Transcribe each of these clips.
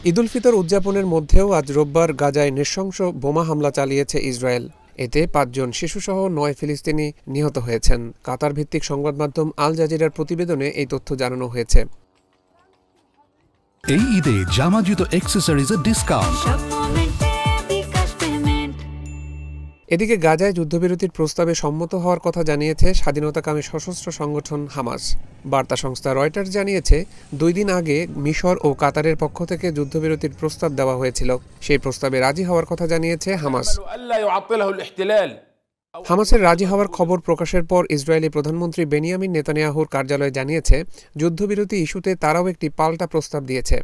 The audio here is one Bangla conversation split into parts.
ঈদুল ফিতর উদযাপনের মধ্যেও আজ রোববার গাজায় নৃশংস বোমা হামলা চালিয়েছে ইসরায়েল। এতে ৫ জন শিশুসহ ৯ ফিলিস্তিনি নিহত হয়েছেন। কাতার ভিত্তিক সংবাদ মাধ্যম আল জাজিরার প্রতিবেদনে এই তথ্য জানানো হয়েছে। এই ঈদে জামা জুতো অ্যাক্সেসরিজের ডিসকাউন্ট। এদিকে গাজায় যুদ্ধবিরতির প্রস্তাবে সম্মত হওয়ার কথা জানিয়েছে স্বাধীনতাকামী সশস্ত্র সংগঠন হামাস। বার্তা সংস্থা রয়টার্স জানিয়েছে, ২ দিন আগে মিশর ও কাতারের পক্ষ থেকে যুদ্ধবিরতির প্রস্তাব দেওয়া হয়েছিল। সেই প্রস্তাবে রাজি হওয়ার কথা জানিয়েছে হামাস। হামাসের রাজি হওয়ার খবর প্রকাশের পর ইসরায়েলি প্রধানমন্ত্রী বেনিয়ামিন নেতানিয়াহুর কার্যালয় জানিয়েছে, যুদ্ধবিরতি ইস্যুতে তারাও একটি পাল্টা প্রস্তাব দিয়েছে।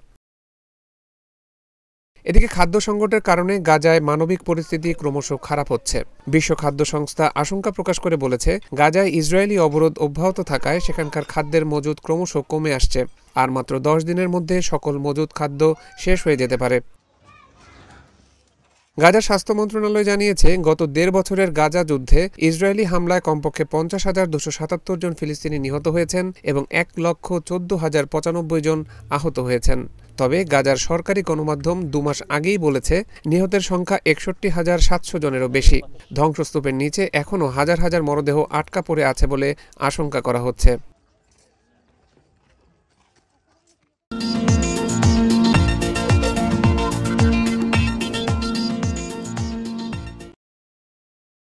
এদিকে খাদ্য সংকটের কারণে গাজায় মানবিক পরিস্থিতি ক্রমশ খারাপ হচ্ছে। বিশ্ব খাদ্য সংস্থা আশঙ্কা প্রকাশ করে বলেছে, গাজায় ইসরায়েলি অবরোধ অব্যাহত থাকায় সেখানকার খাদ্যের মজুদ ক্রমশ কমে আসছে। আর মাত্র ১০ দিনের মধ্যে সকল মজুদ খাদ্য শেষ হয়ে যেতে পারে। গাজা স্বাস্থ্য মন্ত্রণালয় জানিয়েছে, গত ১.৫ বছরের গাজা যুদ্ধে ইসরায়েলি হামলায় কমপক্ষে ৫০,২৭৭ জন ফিলিস্তিনি নিহত হয়েছেন এবং ১,১৪,০৯৫ জন আহত হয়েছেন। তবে গাজার সরকারি গণমাধ্যম ২ মাস আগেই বলেছে, নিহতের সংখ্যা ৬১,৭০০ জনেরও বেশি। ধ্বংসস্তূপের নিচে এখনও হাজার হাজার মরদেহ আটকা পড়ে আছে বলে আশঙ্কা করা হচ্ছে।